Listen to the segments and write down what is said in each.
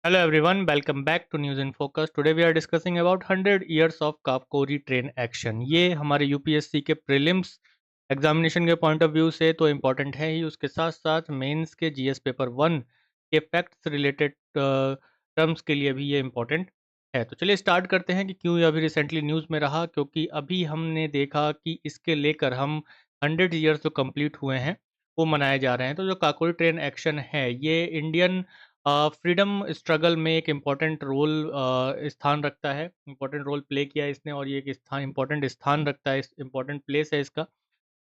Hello everyone, welcome back to News in Focus. Today we are discussing about 100 years of Kakori train action. ये हमारे UPSC के prelims examination के point of view से तो important है ही, उसके साथ साथ मेंस के जीएस पेपर 1 के फैक्ट्स रिलेटेड टर्म्स के लिए भी ये इम्पोर्टेंट है। तो चलिए स्टार्ट करते हैं कि क्यों ये अभी रिसेंटली न्यूज़ में रहा, क्योंकि अभी हमने देखा कि इसके लेकर हम 100 ईयर्स जो कंप्लीट हुए हैं वो मनाए जा रहे हैं। तो जो काकोरी ट्रेन एक्शन है ये इंडियन फ्रीडम स्ट्रगल में एक इम्पॉर्टेंट रोल स्थान रखता है, इम्पॉर्टेंट रोल प्ले किया है इसने, और ये एक स्थान इम्पॉर्टेंट स्थान रखता है, इस इम्पॉर्टेंट प्लेस है इसका,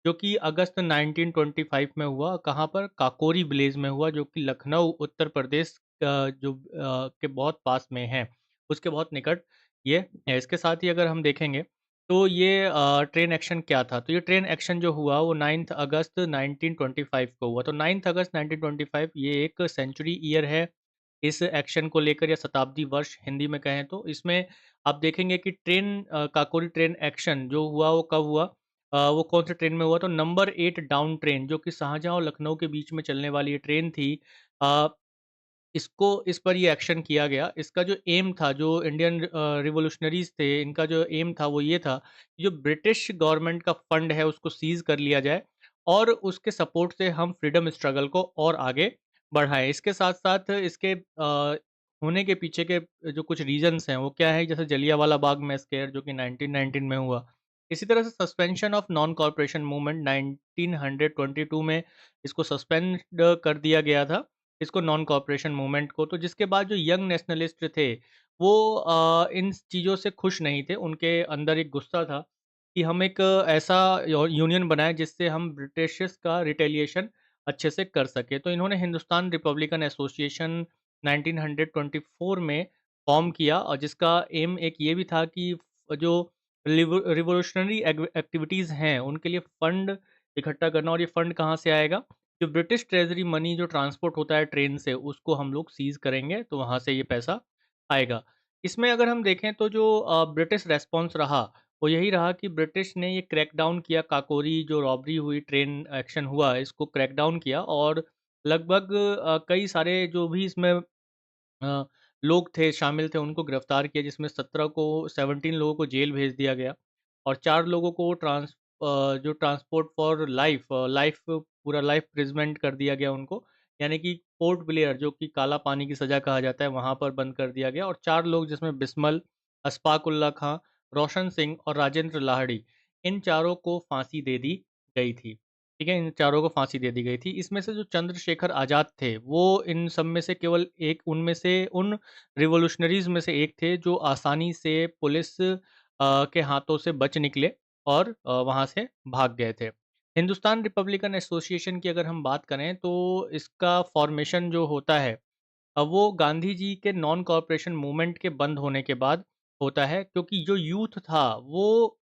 जो कि अगस्त 1925 में हुआ। कहाँ पर? काकोरी विलेज में हुआ, जो कि लखनऊ उत्तर प्रदेश के बहुत पास में है, उसके बहुत निकट ये है। इसके साथ ही अगर हम देखेंगे तो ये ट्रेन एक्शन क्या था, तो ये ट्रेन एक्शन जो हुआ वो 9 अगस्त 1925 को हुआ। तो 9 अगस्त 1925 ये एक सेंचुरी ईयर है इस एक्शन को लेकर, या शताब्दी वर्ष हिंदी में कहें तो। इसमें आप देखेंगे कि काकोरी ट्रेन एक्शन जो हुआ वो कब हुआ, वो कौन से ट्रेन में हुआ, तो नंबर 8 डाउन ट्रेन, जो कि शाहजहाँ और लखनऊ के बीच में चलने वाली ये ट्रेन थी। अ, इस पर ये एक्शन किया गया। इसका जो एम था, जो इंडियन रिवॉल्यूशनरीज़ थे, इनका जो एम था वो ये था कि जो ब्रिटिश गवर्नमेंट का फंड है उसको सीज़ कर लिया जाए और उसके सपोर्ट से हम फ्रीडम स्ट्रगल को और आगे बढ़ाएँ। इसके साथ-साथ इसके होने के पीछे के जो कुछ रीज़न्स हैं वो क्या है, जैसे जलियांवाला बाग मैसेकर जो कि 1919 में हुआ। इसी तरह से suspension of non corporation movement 1922 में इसको सस्पेंड कर दिया गया था, इसको नॉन कॉर्पोरेशन मूवमेंट को। तो जिसके बाद जो यंग नेशनलिस्ट थे वो इन चीज़ों से खुश नहीं थे। उनके अंदर एक गुस्सा था कि हम एक ऐसा यूनियन बनाएं जिससे हम ब्रिटिशर्स का रिटेलिएशन अच्छे से कर सके। तो इन्होंने हिंदुस्तान रिपब्लिकन एसोसिएशन 1924 में फॉर्म किया, और जिसका एम एक ये भी था कि जो रिवोल्यूशनरी एक्टिविटीज़ हैं उनके लिए फंड इकट्ठा करना। और ये फंड कहाँ से आएगा? जो ब्रिटिश ट्रेज़री मनी जो ट्रांसपोर्ट होता है ट्रेन से, उसको हम लोग सीज़ करेंगे, तो वहाँ से ये पैसा आएगा। इसमें अगर हम देखें तो जो ब्रिटिश रिस्पॉन्स रहा, वो यही रहा कि ब्रिटिश ने ये क्रैकडाउन किया, काकोरी जो रॉबरी हुई, ट्रेन एक्शन हुआ, इसको क्रैकडाउन किया, और लगभग कई सारे जो भी इसमें अ, लोग थे, शामिल थे, उनको गिरफ्तार किया, जिसमें 17 लोगों को जेल भेज दिया गया, और 4 लोगों को जो ट्रांसपोर्ट फॉर लाइफ पूरा लाइफ प्रिजमेंट कर दिया गया उनको, यानी कि पोर्ट ब्लेयर जो कि काला पानी की सज़ा कहा जाता है, वहाँ पर बंद कर दिया गया। और 4 लोग, जिसमें बिस्मल, अशफाक उल्लाह खां, रोशन सिंह और राजेंद्र लाहिड़ी, इन चारों को फांसी दे दी गई थी। ठीक है, इन चारों को फांसी दे दी गई थी। इसमें से जो चंद्रशेखर आज़ाद थे, वो इन सब में से केवल एक, उनमें से उन रिवॉल्यूशनरीज़ में से एक थे जो आसानी से पुलिस के हाथों से बच निकले और वहाँ से भाग गए थे। हिंदुस्तान रिपब्लिकन एसोसिएशन की अगर हम बात करें तो इसका फॉर्मेशन जो होता है, वो गांधी जी के नॉन कॉर्पोरेशन मूवमेंट के बंद होने के बाद होता है, क्योंकि जो यूथ था वो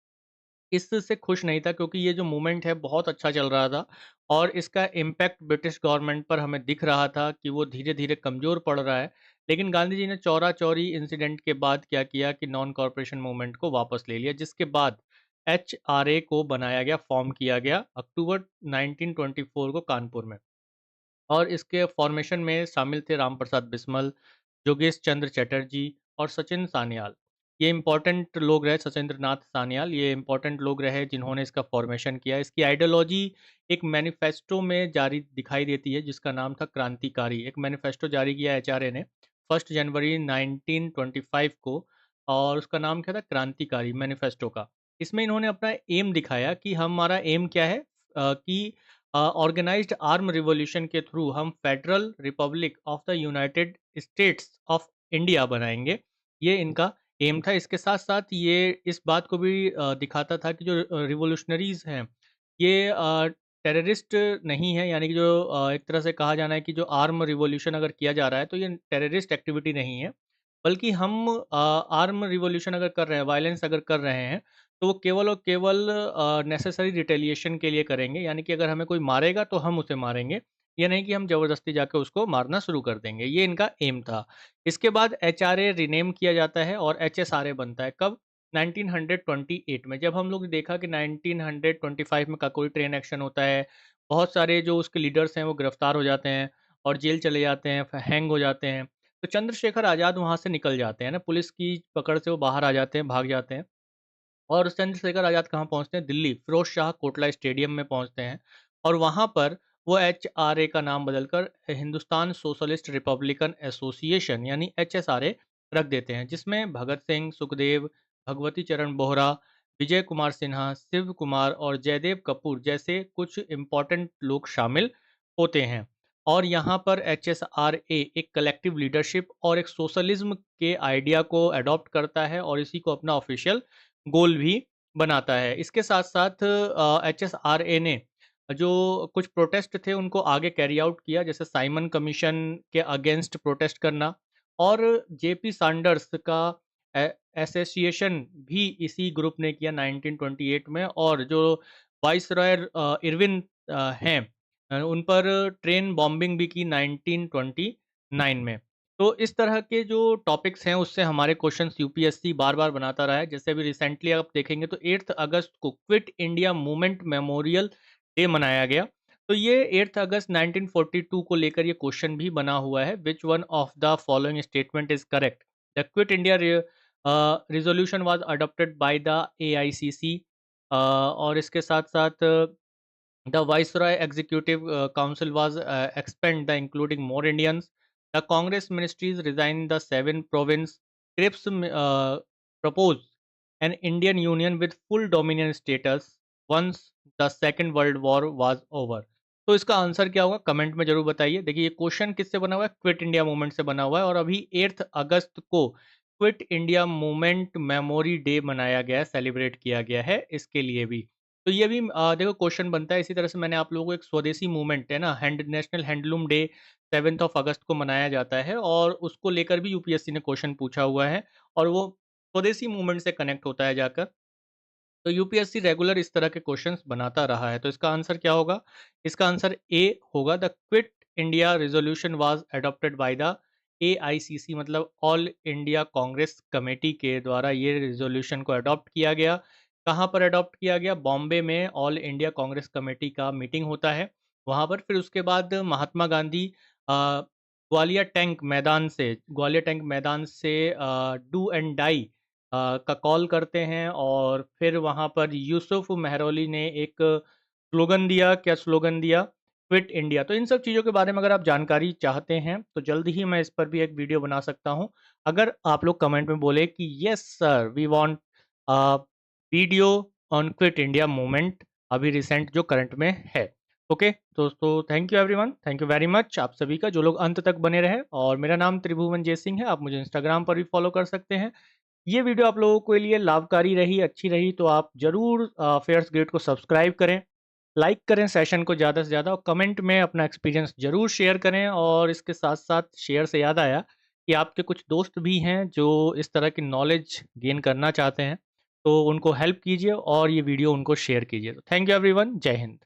इससे खुश नहीं था, क्योंकि ये जो मूवमेंट है बहुत अच्छा चल रहा था, और इसका इम्पैक्ट ब्रिटिश गवर्नमेंट पर हमें दिख रहा था कि वो धीरे-धीरे कमज़ोर पड़ रहा है। लेकिन गांधी जी ने चौरा-चौरी इंसिडेंट के बाद क्या किया कि नॉन कॉर्पोरेशन मूवमेंट को वापस ले लिया, जिसके बाद एचआरए को बनाया गया, फ़ॉर्म किया गया अक्टूबर 1924 को कानपुर में। और इसके फॉर्मेशन में शामिल थे रामप्रसाद बिस्मल, योगेश चंद्र चटर्जी और सचिन सान्याल। ये इम्पोर्टेंट लोग रहे, सचिंद्रनाथ सान्याल, ये इम्पोर्टेंट लोग रहे जिन्होंने इसका फॉर्मेशन किया। इसकी आइडियोलॉजी एक मैनिफेस्टो में जारी दिखाई देती है, जिसका नाम था क्रांतिकारी। एक मैनिफेस्टो जारी किया एचआरए ने 1 जनवरी 1925 को, और उसका नाम क्या था? क्रांतिकारी मैनिफेस्टो का। इसमें इन्होंने अपना एम दिखाया कि हमारा एम क्या है, कि ऑर्गेनाइज्ड आर्म रिवॉल्यूशन के थ्रू हम federal Republic of the United states of India बनाएंगे। ये इनका एम था। इसके साथ साथ ये इस बात को भी दिखाता था कि जो रिवॉल्यूशनरीज हैं ये टेररिस्ट नहीं है, यानी कि जो एक तरह से कहा जाना है कि जो आर्म रिवॉल्यूशन अगर किया जा रहा है तो ये टेररिस्ट एक्टिविटी नहीं है, बल्कि हम आर्म रिवॉल्यूशन अगर कर रहे हैं, वायलेंस अगर कर रहे हैं, तो वो केवल और केवल नेसेसरी रिटेलिएशन के लिए करेंगे, यानी कि अगर हमें कोई मारेगा तो हम उसे मारेंगे, ये नहीं कि हम ज़बरदस्ती जाके उसको मारना शुरू कर देंगे। ये इनका एम था। इसके बाद एचआरए रीनेम किया जाता है और एचएसआरए बनता है। कब? 1928 में। जब हम लोग ने देखा कि 1925 में काकोरी ट्रेन एक्शन होता है, बहुत सारे जो उसके लीडर्स हैं वो गिरफ्तार हो जाते हैं और जेल चले जाते हैं, हैंग हो जाते हैं। तो चंद्रशेखर आज़ाद वहाँ से निकल जाते हैं ना, पुलिस की पकड़ से वो बाहर आ जाते हैं, भाग जाते हैं। और चंद्रशेखर आज़ाद कहाँ पहुँचते हैं? दिल्ली, फिरोज़ शाह कोटला स्टेडियम में पहुँचते हैं और वहाँ पर वो एचआरए का नाम बदलकर हिंदुस्तान सोशलिस्ट रिपब्लिकन एसोसिएशन यानी एचएसआरए रख देते हैं, जिसमें भगत सिंह, सुखदेव, भगवती चरण बोहरा, विजय कुमार सिन्हा, शिव कुमार और जयदेव कपूर जैसे कुछ इम्पोर्टेंट लोग शामिल होते हैं। और यहाँ पर एचएसआरए एक कलेक्टिव लीडरशिप और एक सोशलिज्म के आइडिया को अडॉप्ट करता है और इसी को अपना ऑफिशियल गोल भी बनाता है। इसके साथ-साथ एचएसआरए ने जो कुछ प्रोटेस्ट थे उनको आगे कैरी आउट किया, जैसे साइमन कमीशन के अगेंस्ट प्रोटेस्ट करना और जेपी सैंडर्स का ए एसोसिएशन भी इसी ग्रुप ने किया 1928 में और जो वाइसरॉय इरविन हैं उन पर ट्रेन बॉम्बिंग भी की 1929 में। तो इस तरह के जो टॉपिक्स हैं उससे हमारे क्वेश्चंस यूपीएससी बार-बार बनाता रहा है। जैसे अभी रिसेंटली आप देखेंगे तो 8th अगस्त को quit India movement memorial day मनाया गया। तो ये 8th अगस्त 1942 को लेकर ये क्वेश्चन भी बना हुआ है, which one of the following statement is correct? The quit India resolution was adopted by the AICC और इसके साथ-साथ the Viceroy Executive Council was expand the including more Indians. The Congress ministries resigned the seven province. Cripps proposed an Indian Union with full dominion status once the Second World War was over. तो इसका answer क्या होगा comment में जरूर बताइए। देखिए ये question किससे बना हुआ है? क्विट इंडिया मूवमेंट से बना हुआ है और अभी 8th अगस्त को quit India movement memory day मनाया गया है, सेलिब्रेट किया गया है इसके लिए भी। तो ये भी देखो क्वेश्चन बनता है। इसी तरह से मैंने आप लोगों को एक स्वदेशी मूवमेंट है ना, national handloom day 7th of अगस्त को मनाया जाता है और उसको लेकर भी यूपीएससी ने क्वेश्चन पूछा हुआ है और वो स्वदेशी मूवमेंट से कनेक्ट होता है जाकर। तो यूपीएससी रेगुलर इस तरह के क्वेश्चंस बनाता रहा है। तो इसका आंसर क्या होगा? इसका आंसर ए होगा। The quit India resolution was adopted by the AICC मतलब ऑल इंडिया कांग्रेस कमेटी के द्वारा ये रेज़ोल्यूशन को अडॉप्ट किया गया। कहाँ पर अडॉप्ट किया गया? बॉम्बे में ऑल इंडिया कांग्रेस कमेटी का मीटिंग होता है। वहाँ पर फिर उसके बाद महात्मा गांधी ग्वालियर टैंक मैदान से डू एंड डाई का कॉल करते हैं और फिर वहाँ पर यूसुफ मेहरौली ने एक स्लोगन दिया, क्या स्लोगन दिया? Quit India. तो इन सब चीज़ों के बारे में अगर आप जानकारी चाहते हैं, तो जल्द ही मैं इस पर भी एक वीडियो बना सकता हूँ। अगर आप लोग कमेंट में बोले कि yes sir we want a, video on quit India movement अभी रिसेंट जो करंट में है। ओके, दोस्तों thank you everyone, thank you very much आप सभी का जो लोग अंत तक बने रहे और मेरा नाम त्रिभुवन जय सिंह है, आप मुझे इंस्टाग्राम पर भी फॉलो कर सकते हैं। ये वीडियो आप लोगों के लिए लाभकारी रही, अच्छी रही तो आप ज़रूर फेयर्स ग्रेड को सब्सक्राइब करें, लाइक करें सेशन को ज़्यादा से ज़्यादा और कमेंट में अपना एक्सपीरियंस ज़रूर शेयर करें और इसके साथ-साथ शेयर से याद आया कि आपके कुछ दोस्त भी हैं जो इस तरह की नॉलेज गेन करना चाहते हैं, तो उनको हेल्प कीजिए और ये वीडियो उनको शेयर कीजिए। तो थैंक यू एवरीवन, जय हिंद।